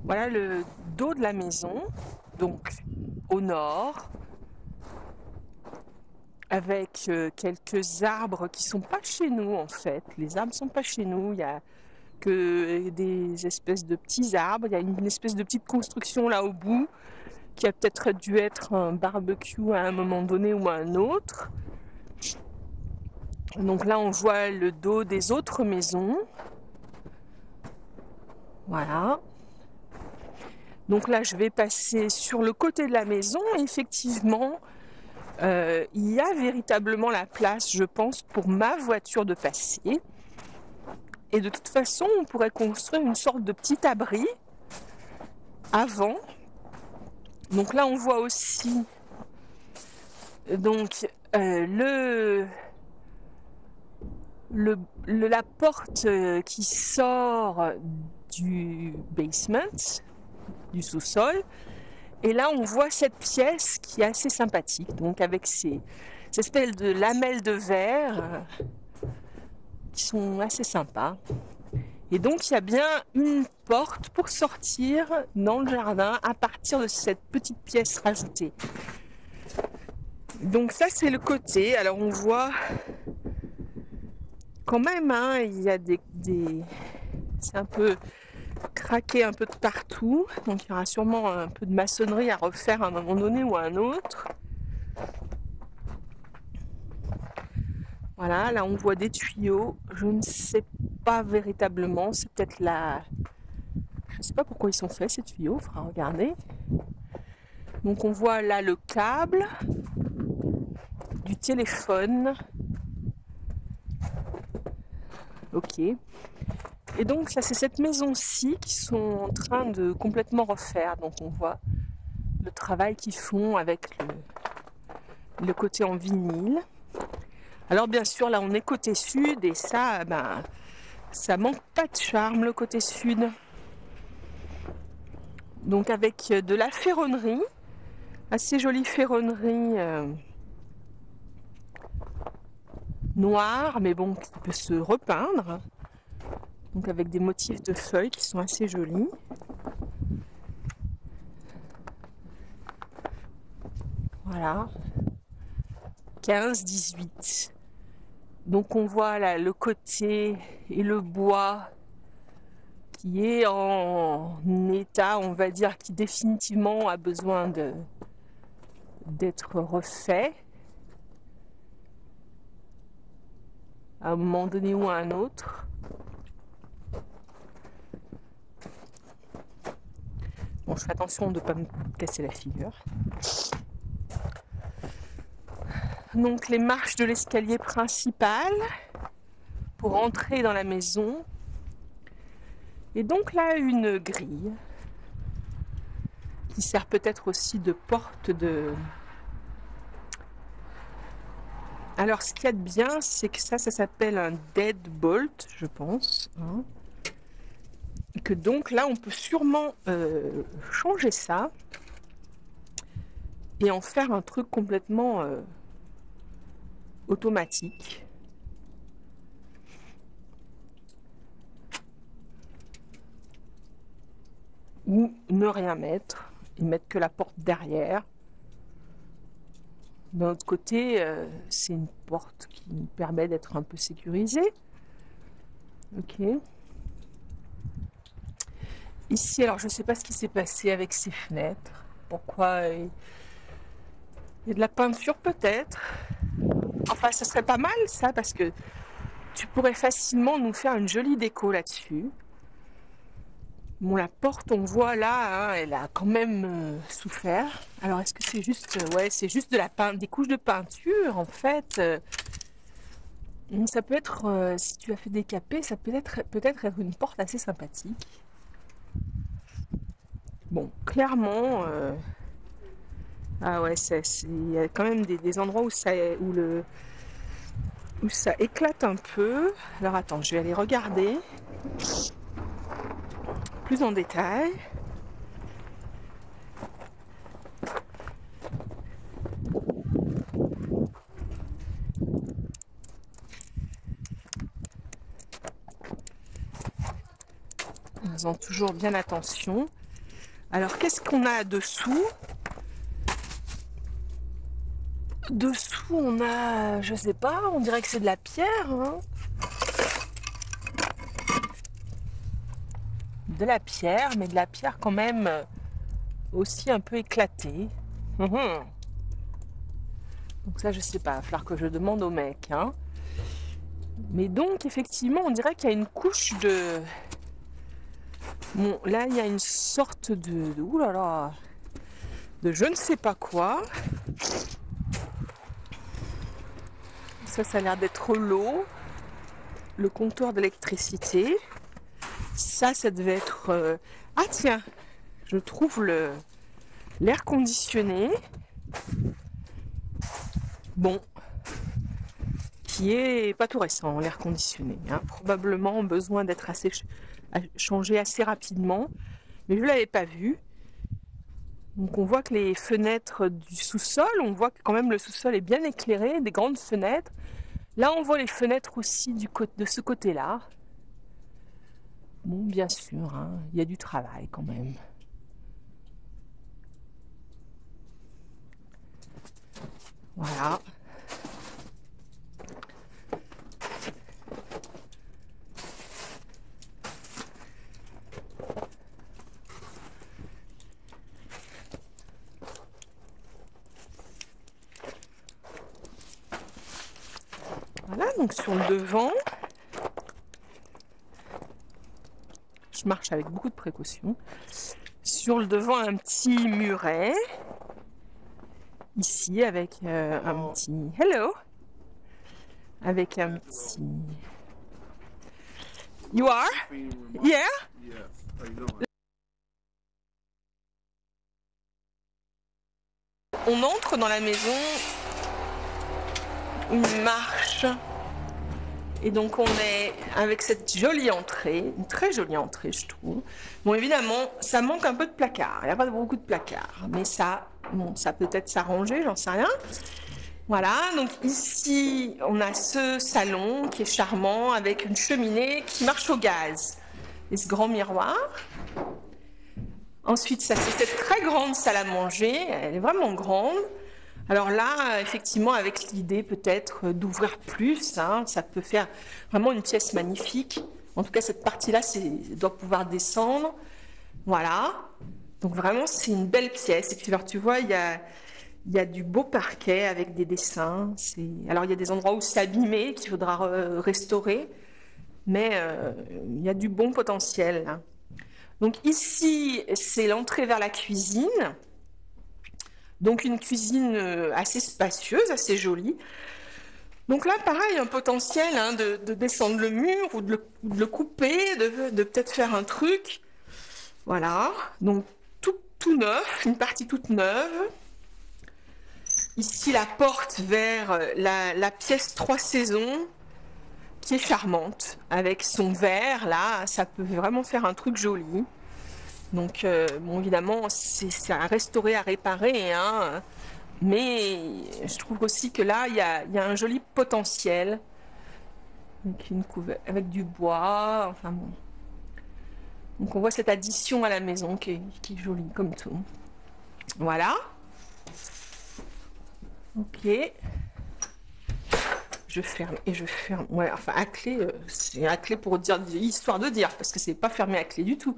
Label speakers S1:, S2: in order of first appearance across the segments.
S1: Voilà le dos de la maison, donc au nord, avec quelques arbres qui sont pas chez nous en fait. Les arbres sont pas chez nous, il y a que des espèces de petits arbres, il y a une espèce de petite construction là au bout qui a peut-être dû être un barbecue à un moment donné ou à un autre. Donc là on voit le dos des autres maisons. Voilà. Donc là je vais passer sur le côté de la maison. Effectivement, il y a véritablement la place, je pense, pour ma voiture de passer. Et de toute façon, on pourrait construire une sorte de petit abri avant. Donc là, on voit aussi donc la porte qui sort du basement, du sous-sol. Et là, on voit cette pièce qui est assez sympathique, donc avec ces espèces de lamelles de verre qui sont assez sympas. Et donc, il y a bien une porte pour sortir dans le jardin à partir de cette petite pièce rajoutée. Donc ça, c'est le côté. Alors, on voit quand même, hein, il y a c'est un peu craqué un peu de partout. Donc, il y aura sûrement un peu de maçonnerie à refaire à un moment donné ou à un autre. Voilà, là, on voit des tuyaux. Je ne sais pas véritablement. C'est peut-être la... Je ne sais pas pourquoi ils sont faits, ces tuyaux. Il faudra regarder. Donc, on voit là le câble du téléphone. Ok. Et donc ça c'est cette maison-ci qui sont en train de complètement refaire. Donc on voit le travail qu'ils font avec le côté en vinyle. Alors bien sûr là on est côté sud et ça, ben, ça manque pas de charme le côté sud. Donc avec de la ferronnerie, assez jolie ferronnerie noire, mais bon qui peut se repeindre. Donc avec des motifs de feuilles qui sont assez jolis. Voilà. 15-18. Donc on voit là le côté et le bois qui est en état, on va dire, qui définitivement a besoin d'être refait à un moment donné ou à un autre. Bon, je fais attention de ne pas me casser la figure. Donc les marches de l'escalier principal pour entrer dans la maison. Et donc là, une grille qui sert peut-être aussi de porte de... Alors ce qu'il y a de bien, c'est que ça s'appelle un deadbolt, je pense. Hein. Et que donc là, on peut sûrement changer ça et en faire un truc complètement automatique. Ou ne rien mettre et mettre que la porte derrière. D'un autre côté, c'est une porte qui permet d'être un peu sécurisée. Ok. Ici, alors je ne sais pas ce qui s'est passé avec ces fenêtres. Pourquoi il y a de la peinture peut-être. Enfin, ce serait pas mal ça parce que tu pourrais facilement nous faire une jolie déco là-dessus. Bon, la porte, on voit là, hein, elle a quand même souffert. Alors, est-ce que c'est juste, ouais, c'est juste des couches de peinture en fait. Ça peut être, si tu as fait décaper, ça peut-être être une porte assez sympathique. Bon, clairement, ah ouais, il y a quand même des endroits où ça éclate un peu. Alors attends, je vais aller regarder plus en détail. En faisant toujours bien attention. Alors, qu'est-ce qu'on a dessous? Dessous, on a, je sais pas, on dirait que c'est de la pierre, hein. De la pierre, mais de la pierre quand même aussi un peu éclatée. Donc ça, je sais pas, il va falloir que je demande au mec, hein. Mais donc, effectivement, on dirait qu'il y a une couche de... Bon, là, il y a une sorte de... Ouh là là, de je ne sais pas quoi. Ça a l'air d'être l'eau, le compteur d'électricité. Ça devait être... Ah tiens, je trouve l'air conditionné. Bon, qui est pas tout récent, l'air conditionné. Hein. Probablement besoin d'être changé assez rapidement, mais je ne l'avais pas vu. Donc on voit que les fenêtres du sous-sol, on voit que quand même le sous-sol est bien éclairé, des grandes fenêtres. Là on voit les fenêtres aussi de ce côté-là. Bon, bien sûr, hein, il y a du travail quand même. Voilà. Voilà, donc sur le devant, je marche avec beaucoup de précaution. Sur le devant, un petit muret. Ici, avec un petit... Hello! Avec un petit... You are? Yeah? On entre dans la maison, une marche, et donc on est avec cette jolie entrée, une très jolie entrée je trouve. Bon évidemment, ça manque un peu de placard, il n'y a pas beaucoup de placard, mais ça, bon, ça peut être s'arranger, j'en sais rien. Voilà, donc ici on a ce salon qui est charmant avec une cheminée qui marche au gaz et ce grand miroir. Ensuite, ça c'est cette très grande salle à manger, elle est vraiment grande. Alors là, effectivement, avec l'idée peut-être d'ouvrir plus, hein, ça peut faire vraiment une pièce magnifique. En tout cas, cette partie-là doit pouvoir descendre. Voilà. Donc vraiment, c'est une belle pièce. Et puis alors, tu vois, il y a du beau parquet avec des dessins. Alors, il y a des endroits où c'est abîmé, qu'il faudra restaurer. Mais il y a du bon potentiel, là. Donc ici, c'est l'entrée vers la cuisine. Donc une cuisine assez spacieuse, assez jolie. Donc là, pareil, un potentiel hein, de descendre le mur ou de le couper, de peut-être faire un truc. Voilà, donc tout neuf, une partie toute neuve. Ici, la porte vers la pièce 3 saisons, qui est charmante, avec son verre, là, ça peut vraiment faire un truc joli. Donc, bon, évidemment, c'est à restaurer, à réparer, hein, mais je trouve aussi que là, il y a un joli potentiel, avec du bois, enfin bon. Donc, on voit cette addition à la maison qui est jolie, comme tout. Voilà. Ok. Je ferme et je ferme. Ouais, enfin, à clé, c'est à clé pour dire, histoire de dire, parce que c'est pas fermé à clé du tout.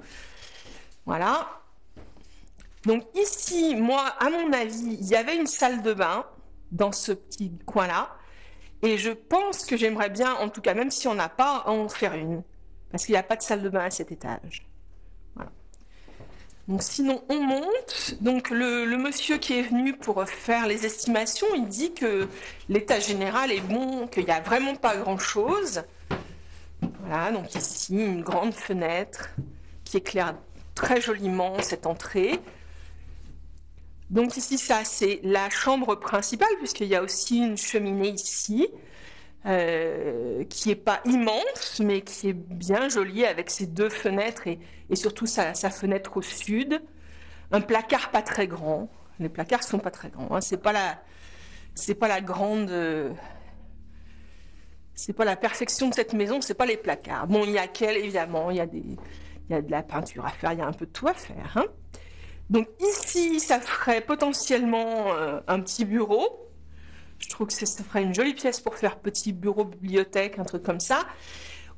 S1: Voilà. Donc ici, moi, à mon avis, il y avait une salle de bain dans ce petit coin-là. Et je pense que j'aimerais bien, en tout cas, même si on n'a pas, en faire une. Parce qu'il n'y a pas de salle de bain à cet étage. Voilà. Donc sinon, on monte. Donc le monsieur qui est venu pour faire les estimations, il dit que l'état général est bon, qu'il n'y a vraiment pas grand-chose. Voilà, donc ici, une grande fenêtre qui éclaire très joliment cette entrée. Donc ici, ça c'est la chambre principale, puisqu'il y a aussi une cheminée ici, qui n'est pas immense, mais qui est bien jolie avec ses 2 fenêtres et surtout sa fenêtre au sud. Un placard pas très grand. Les placards sont pas très grands. Hein. C'est pas la grande... c'est pas la perfection de cette maison, c'est pas les placards. Bon, il y a évidemment, il y a de la peinture à faire, il y a un peu de tout à faire. Hein. Donc ici, ça ferait potentiellement un petit bureau. Je trouve que ça ferait une jolie pièce pour faire petit bureau, bibliothèque, un truc comme ça.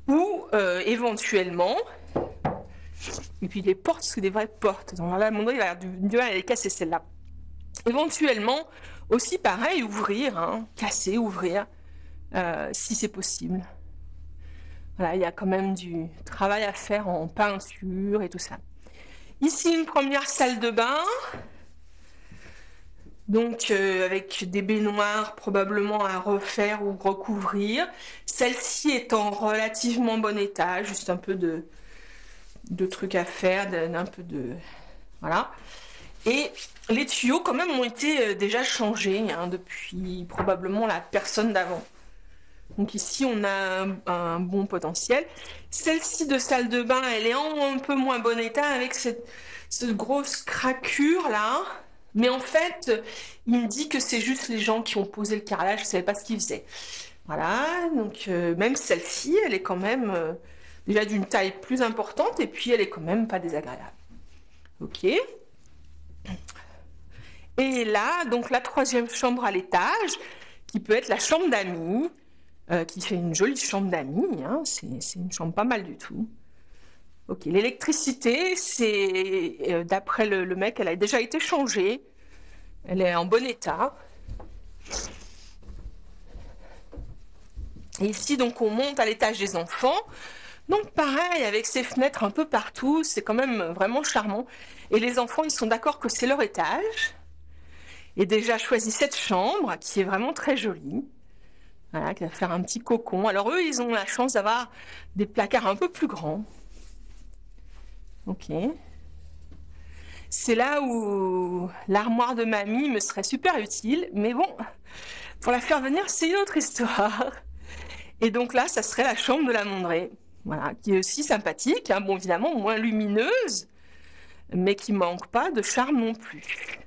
S1: Ou éventuellement, et puis les portes, c'est des vraies portes. Donc là, mon doigt, il va avoir elle est cassée celle-là. Éventuellement, aussi pareil, ouvrir, hein, casser, ouvrir, si c'est possible. Voilà, il y a quand même du travail à faire en peinture et tout ça. Ici, une première salle de bain. Donc, avec des baignoires probablement à refaire ou recouvrir. Celle-ci est en relativement bon état, juste un peu de trucs à faire, un peu de... Voilà. Et les tuyaux, quand même, ont été déjà changés hein, depuis probablement la personne d'avant. Donc ici, on a un bon potentiel. Celle-ci de salle de bain, elle est en un peu moins bon état avec cette grosse craquure là. Mais en fait, il me dit que c'est juste les gens qui ont posé le carrelage, je ne savais pas ce qu'ils faisaient. Voilà, donc même celle-ci, elle est quand même déjà d'une taille plus importante et puis elle est quand même pas désagréable. Ok. Et là, donc la troisième chambre à l'étage, qui peut être la chambre d'amis, qui fait une jolie chambre d'amis, hein, c'est une chambre pas mal du tout. Ok, l'électricité, c'est d'après le mec, elle a déjà été changée, elle est en bon état. Et ici, donc, on monte à l'étage des enfants. Donc, pareil, avec ces fenêtres un peu partout, c'est quand même vraiment charmant. Et les enfants, ils sont d'accord que c'est leur étage. Et déjà choisi cette chambre, qui est vraiment très jolie. Voilà, qui va faire un petit cocon. Alors, eux, ils ont la chance d'avoir des placards un peu plus grands. Ok. C'est là où l'armoire de mamie me serait super utile. Mais bon, pour la faire venir, c'est une autre histoire. Et donc là, ça serait la chambre de la Mondrée, voilà, qui est aussi sympathique, hein, bon évidemment moins lumineuse, mais qui manque pas de charme non plus.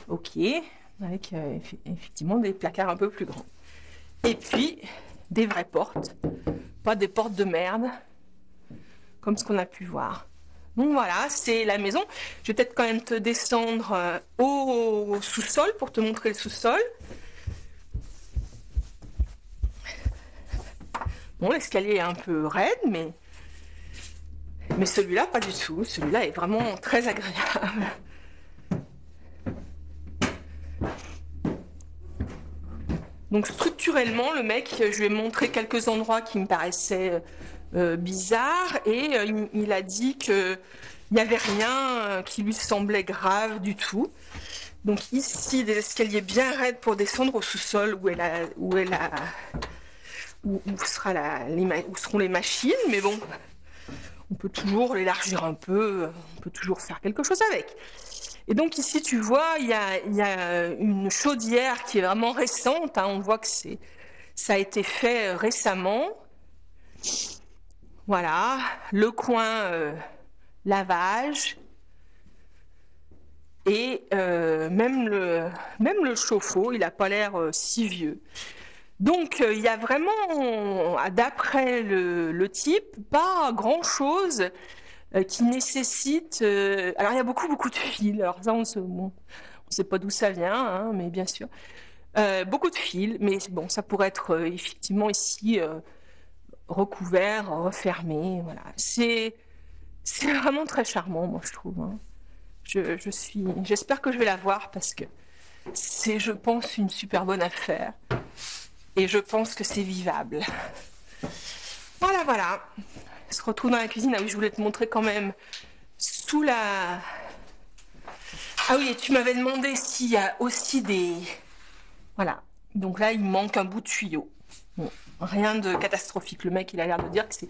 S1: Ok, avec effectivement des placards un peu plus grands. Et puis des vraies portes, pas des portes de merde, comme ce qu'on a pu voir. Donc voilà, c'est la maison. Je vais peut-être quand même te descendre au sous-sol pour te montrer le sous-sol. Bon, l'escalier est un peu raide, mais celui-là, pas du tout. Celui-là est vraiment très agréable. Donc structurellement, le mec, je lui ai montré quelques endroits qui me paraissaient bizarres et il a dit qu'il n'y avait rien qui lui semblait grave du tout. Donc ici, des escaliers bien raides pour descendre au sous-sol où seront les machines, mais bon, on peut toujours l'élargir un peu, on peut toujours faire quelque chose avec. Et donc ici, tu vois, il y a une chaudière qui est vraiment récente, hein, on voit que ça a été fait récemment. Voilà, le coin lavage, et même le chauffe-eau, il n'a pas l'air si vieux. Donc, il y a vraiment, d'après le type, pas grand-chose qui nécessite... alors, il y a beaucoup de fils. Alors, ça, on ne sait pas d'où ça vient, hein, mais bien sûr. Beaucoup de fils, mais bon, ça pourrait être effectivement ici recouvert, refermé. Voilà. C'est vraiment très charmant, moi, je trouve. Hein. J'espère que je vais la voir parce que c'est, je pense, une super bonne affaire. Et je pense que c'est vivable. Voilà. On se retrouve dans la cuisine. Ah oui, je voulais te montrer quand même sous la... Ah oui, et tu m'avais demandé s'il y a aussi des... Voilà. Donc là, il manque un bout de tuyau. Bon, rien de catastrophique. Le mec, il a l'air de dire que c'est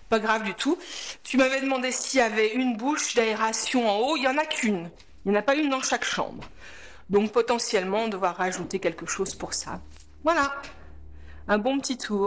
S1: pas grave du tout. Tu m'avais demandé s'il y avait une bouche d'aération en haut. Il n'y en a qu'une. Il n'y en a pas une dans chaque chambre. Donc potentiellement, on devra rajouter quelque chose pour ça. Voilà. Un bon petit tour.